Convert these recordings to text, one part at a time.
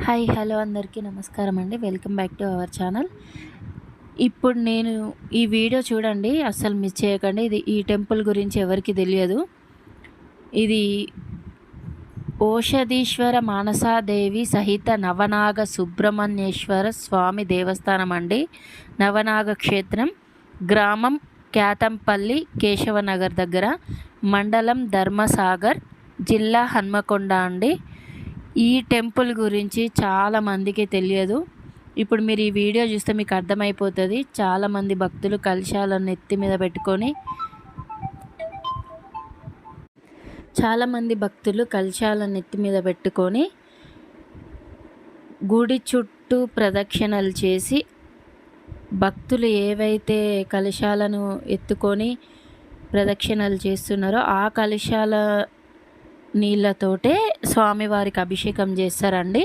Hi hello అందరికీ నమస్కారం అండి. Welcome back to our channel. ఇప్పుడు నేను ఈ వీడియో చూడండి, అస్సలు మిస్ చేయకండి. ఈ టెంపుల్ గురించి ఎవరికి తెలియదు. ఇది ఓషధీశ్వర మానసాదేవి సహిత నవనాగ సుబ్రహ్మణ్యేశ్వర స్వామి దేవస్థానం అండి. నవనాగ క్షేత్రం, గ్రామం క్యాతంపల్లి, కేశవనగర్ దగ్గర, మండలం ధర్మసాగర్, జిల్లా హన్మకొండ అండి. ఈ టెంపుల్ గురించి చాలామందికి తెలియదు. ఇప్పుడు మీరు ఈ వీడియో చూస్తే మీకు అర్థమైపోతుంది. చాలామంది భక్తులు కలశాలను నెత్తి మీద పెట్టుకొని గుడి చుట్టూ ప్రదక్షిణలు చేసి, భక్తులు ఏవైతే కలశాలను ఎత్తుకొని ప్రదక్షిణలు చేస్తున్నారో ఆ కలశాల నీళ్ళతోటే స్వామివారికి అభిషేకం చేస్తారండి.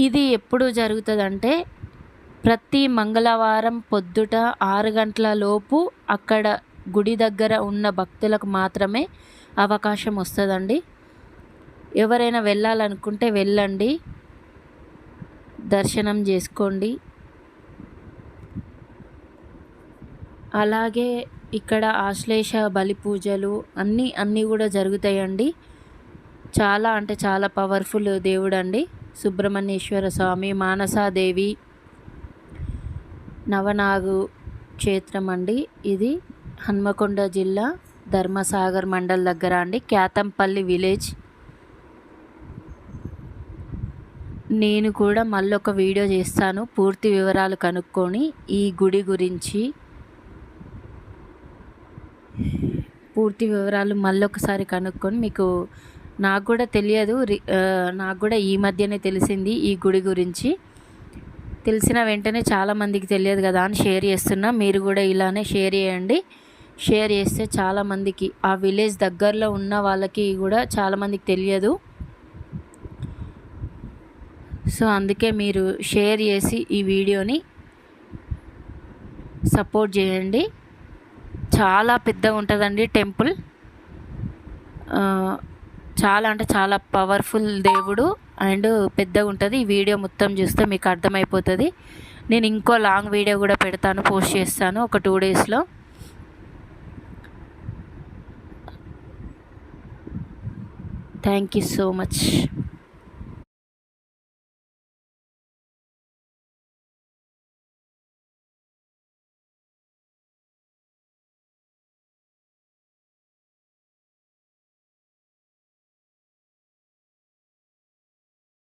ఇది ఎప్పుడు జరుగుతుందంటే, ప్రతి మంగళవారం పొద్దుట 6 గంటల లోపు అక్కడ గుడి దగ్గర ఉన్న భక్తులకు మాత్రమే అవకాశం వస్తుందండి. ఎవరైనా వెళ్ళాలనుకుంటే వెళ్ళండి, దర్శనం చేసుకోండి. అలాగే ఇక్కడ ఆశ్లేష బలి పూజలు అన్నీ కూడా జరుగుతాయండి. చాలా అంటే చాలా పవర్ఫుల్ దేవుడు అండి సుబ్రహ్మణ్యేశ్వర స్వామి. మానసాదేవి నవనాగు క్షేత్రం అండి. ఇది హన్మకొండ జిల్లా ధర్మసాగర్ మండల్ దగ్గర అండి, క్యాతంపల్లి విలేజ్. నేను కూడా మళ్ళొక వీడియో చేస్తాను పూర్తి వివరాలు కనుక్కొని. ఈ గుడి గురించి పూర్తి వివరాలు మళ్ళొకసారి కనుక్కొని మీకు, నాకు కూడా తెలియదు, నాకు కూడా ఈ మధ్యనే తెలిసింది ఈ గుడి గురించి. తెలిసిన వెంటనే చాలామందికి తెలియదు కదా అని షేర్ చేస్తున్నా. మీరు కూడా ఇలానే షేర్ చేయండి. షేర్ చేస్తే చాలామందికి, ఆ విలేజ్ దగ్గరలో ఉన్న వాళ్ళకి కూడా చాలామందికి తెలియదు. సో అందుకే మీరు షేర్ చేసి ఈ వీడియోని సపోర్ట్ చేయండి. చాలా పెద్దగా ఉంటుందండి టెంపుల్. చాలా అంటే చాలా పవర్ఫుల్ దేవుడు అండ్ పెద్దగా ఉంటుంది. ఈ వీడియో మొత్తం చూస్తే మీకు అర్థమైపోతుంది. నేను ఇంకో లాంగ్ వీడియో కూడా పెడతాను, పోస్ట్ చేస్తాను ఒక 2 డేస్లో. Thank you so much.